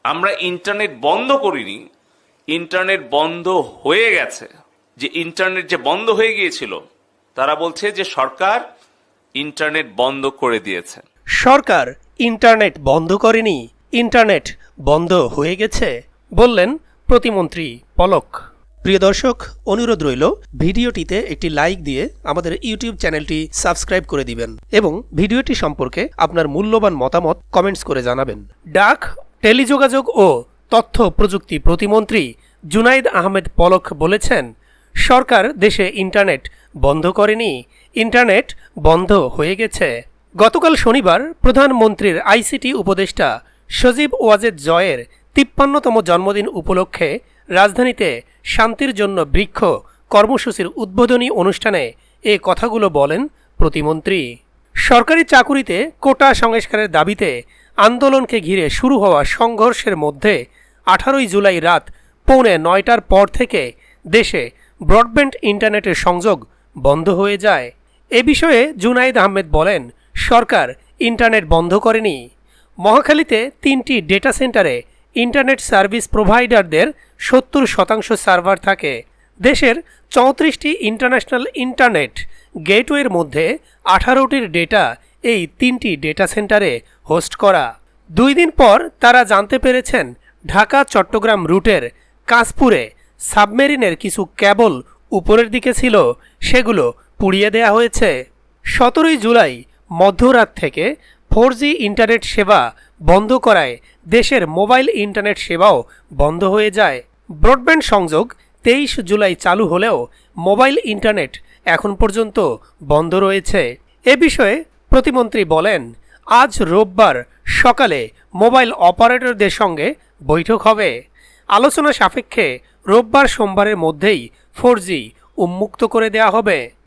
আমরা ইন্টারনেট বন্ধ করিনি, ইন্টারনেট বন্ধ হয়ে গেছে। যে ইন্টারনেট যে বন্ধ হয়ে গিয়েছিল, তারা বলছে যে সরকার ইন্টারনেট বন্ধ করে দিয়েছে। সরকার ইন্টারনেট বন্ধ করেনি, ইন্টারনেট বন্ধ হয়ে গেছে, বললেন প্রতিমন্ত্রী পলক। প্রিয় দর্শক, অনুরোধ রইল ভিডিওটিতে একটি লাইক দিয়ে আমাদের ইউটিউব চ্যানেলটি সাবস্ক্রাইব করে দিবেন এবং ভিডিওটি সম্পর্কে আপনার মূল্যবান মতামত কমেন্টস করে জানাবেন। ডাক, টেলিযোগাযোগ ও তথ্য প্রযুক্তি প্রতিমন্ত্রী জুনাইদ আহমেদ পলক বলেছেন, সরকার দেশে ইন্টারনেট বন্ধ করেনি, ইন্টারনেট বন্ধ হয়ে গেছে। গতকাল শনিবার প্রধানমন্ত্রীর আইসিটি উপদেষ্টা সজীব ওয়াজেদ জয়ের ৫৩তম জন্মদিন উপলক্ষে রাজধানীতে শান্তির জন্য বৃক্ষ কর্মসূচির উদ্বোধনী অনুষ্ঠানে এ কথাগুলো বলেন প্রতিমন্ত্রী। সরকারি চাকুরিতে কোটা সংস্কারের দাবিতে আন্দোলনকে ঘিরে শুরু হওয়া সংঘর্ষের মধ্যে ১৮ জুলাই রাত 8:45টার পর থেকে দেশে ব্রডব্যান্ড ইন্টারনেটের সংযোগ বন্ধ হয়ে যায়। এ বিষয়ে জুনাইদ আহমেদ বলেন, সরকার ইন্টারনেট বন্ধ করেনি। মহাখালীতে ৩টি ডেটা সেন্টারে ইন্টারনেট সার্ভিস প্রোভাইডারদের ৭০% সার্ভার থাকে। দেশের ৩৪টি ইন্টারন্যাশনাল ইন্টারনেট গেটওয়ের মধ্যে 18টির ডেটা এই 3টি ডেটা সেন্টারে হোস্ট করা। 2 দিন পর তারা জানতে পেরেছেন ঢাকা চট্টগ্রাম রুটের কাশপুরে সাবমেরিনের কিছু কেবল উপরের দিকে ছিল, সেগুলো পুড়িয়ে দেয়া হয়েছে। 17 জুলাই মধ্যরাত থেকে 4G ইন্টারনেট সেবা বন্ধ করায় দেশের মোবাইল ইন্টারনেট সেবাও বন্ধ হয়ে যায়। ব্রডব্যান্ড সংযোগ 23 জুলাই চালু হলেও মোবাইল ইন্টারনেট এখন পর্যন্ত বন্ধ রয়েছে। এ বিষয়ে প্রতিমন্ত্রী বলেন, আজ রোববার সকালে মোবাইল অপারেটরদের সঙ্গে বৈঠক হবে। আলোচনা সাপেক্ষে রোববার সোমবারের মধ্যেই 4G উন্মুক্ত করে দেয়া হবে।